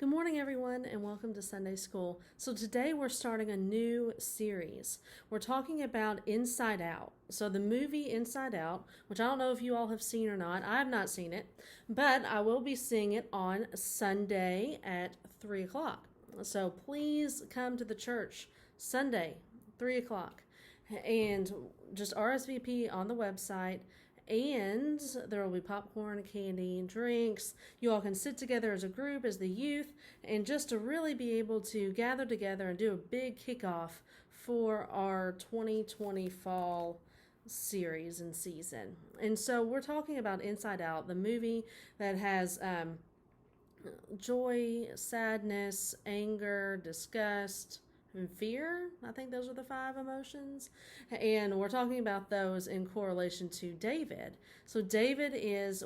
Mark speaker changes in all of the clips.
Speaker 1: Good morning, everyone, and welcome to Sunday School. So, today we're starting a new series. We're talking about Inside Out. So, the movie Inside Out, which I don't know if you all have seen or not, I have not seen it, but I will be seeing it on Sunday at 3 o'clock. So, please come to the church Sunday, 3 o'clock, and just RSVP on the website. And there will be popcorn, candy, drinks. You all can sit together as a group, as the youth, and just to really be able to gather together and do a big kickoff for our 2020 fall series and season. And so we're talking about Inside Out, the movie that has joy, sadness, anger, disgust, and fear. I think those are the 5 emotions. And we're talking about those in correlation to David. So David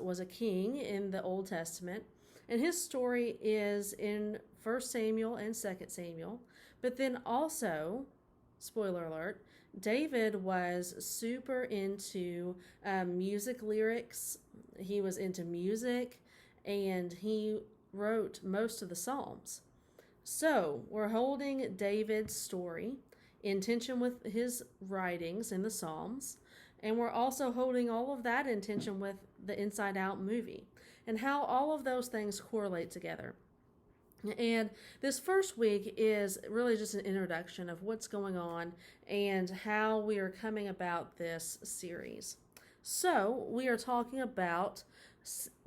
Speaker 1: was a king in the Old Testament, and his story is in 1 Samuel and 2 Samuel. But then also, spoiler alert, David was super into music lyrics. He was into music, and he wrote most of the Psalms. So, we're holding David's story in tension with his writings in the Psalms, and we're also holding all of that in tension with the Inside Out movie and how all of those things correlate together. And this first week is really just an introduction of what's going on and how we are coming about this series. So, we are talking about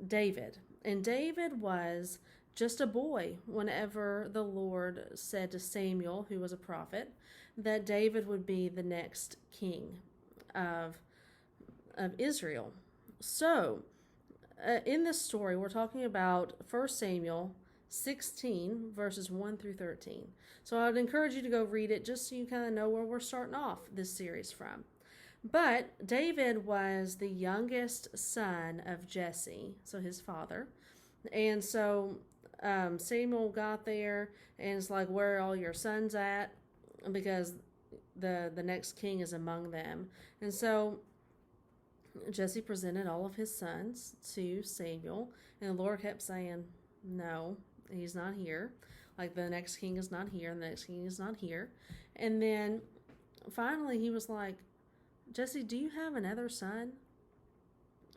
Speaker 1: David, and David was just a boy whenever the Lord said to Samuel, who was a prophet, that David would be the next king of Israel. So, in this story, we're talking about 1 Samuel 16, verses 1 through 13. So I would encourage you to go read it just so you kind of know where we're starting off this series from. But David was the youngest son of Jesse, so his father. And so Samuel got there and it's like, where are all your sons at? Because the next king is among them. And so Jesse presented all of his sons to Samuel, and the Lord kept saying, no, he's not here. Like, the next king is not here, and the next king is not here. And then finally he was like, Jesse, do you have another son?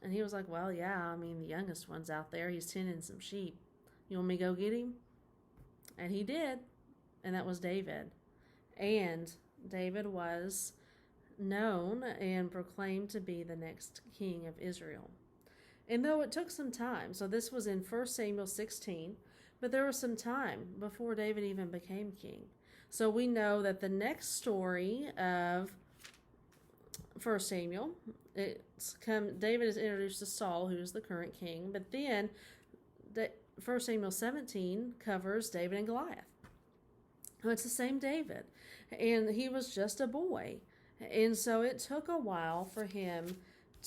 Speaker 1: And he was like, well, yeah, I mean, the youngest one's out there. He's tending some sheep. You want me to go get him? And he did. And that was David. And David was known and proclaimed to be the next king of Israel. And though it took some time, so this was in 1 Samuel 16, but there was some time before David even became king. So we know that the next story of 1 Samuel, David is introduced to Saul, who is the current king, but then 1 Samuel 17 covers David and Goliath. It's the same David, and he was just a boy. And so it took a while for him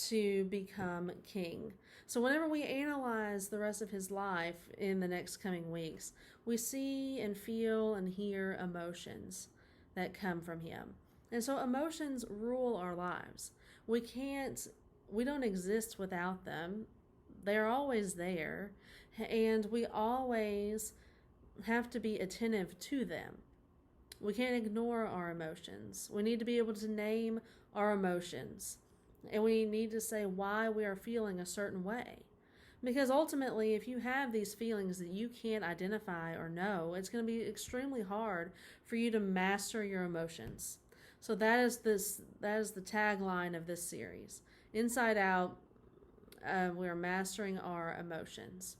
Speaker 1: to become king. So whenever we analyze the rest of his life in the next coming weeks, we see and feel and hear emotions that come from him. And so emotions rule our lives. We don't exist without them. They're always there, and we always have to be attentive to them. We can't ignore our emotions. We need to be able to name our emotions, and we need to say why we are feeling a certain way. Because ultimately, if you have these feelings that you can't identify or know, it's going to be extremely hard for you to master your emotions. So that is the tagline of this series. Inside Out, we are mastering our emotions.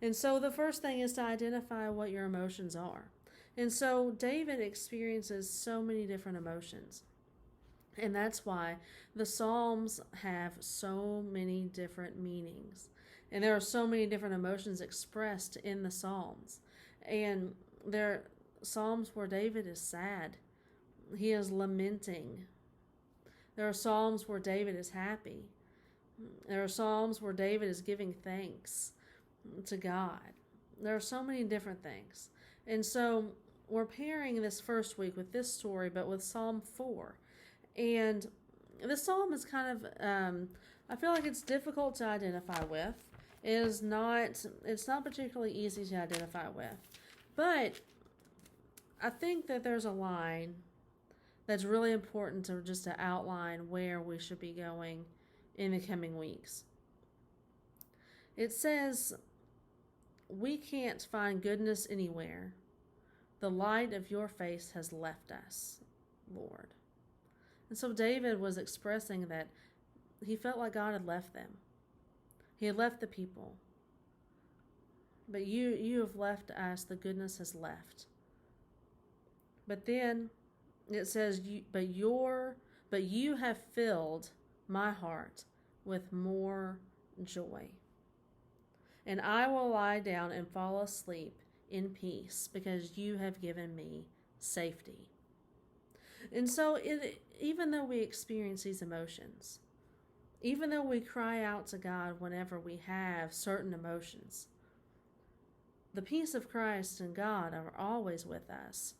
Speaker 1: And so the first thing is to identify what your emotions are. And so David experiences so many different emotions. And that's why the Psalms have so many different meanings. And there are so many different emotions expressed in the Psalms. And there are Psalms where David is sad. He is lamenting. There are Psalms where David is happy. There are Psalms where David is giving thanks to God. There are so many different things. And so we're pairing this first week with this story, but with Psalm 4. And this psalm is kind of, I feel like it's difficult to identify with. It's not particularly easy to identify with. But I think that there's a line that's really important to outline where we should be going in the coming weeks. It says, "We can't find goodness anywhere. The light of your face has left us, Lord." And so David was expressing that he felt like God had left them. He had left the people. But you have left us, the goodness has left. But then it says, but you have filled my heart with more joy. And I will lie down and fall asleep in peace because you have given me safety. And so even though we experience these emotions, even though we cry out to God whenever we have certain emotions, the peace of Christ and God are always with us.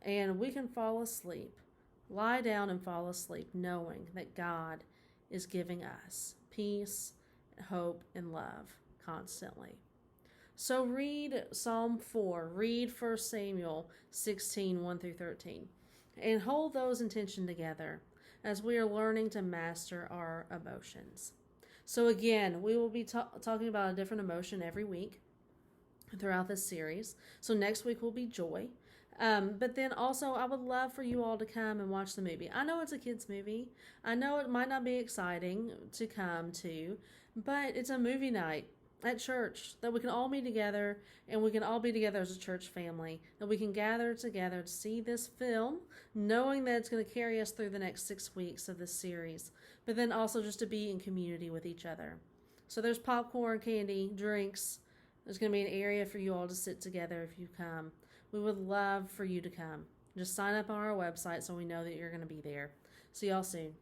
Speaker 1: And we can fall asleep, lie down and fall asleep, knowing that God is giving us peace, hope, and love constantly. So read Psalm 4, read 1 Samuel 16, 1 through 13, and hold those in tension together as we are learning to master our emotions. So again, we will be talking about a different emotion every week throughout this series. So next week will be joy. But then also, I would love for you all to come and watch the movie. I know it's a kid's movie. I know it might not be exciting to come to, but it's a movie night at church that we can all meet together, and we can all be together as a church family, that we can gather together to see this film, knowing that it's going to carry us through the next 6 weeks of this series, but then also just to be in community with each other. So there's popcorn, candy, drinks. There's going to be an area for you all to sit together if you come. We would love for you to come. Just sign up on our website so we know that you're going to be there. See y'all soon.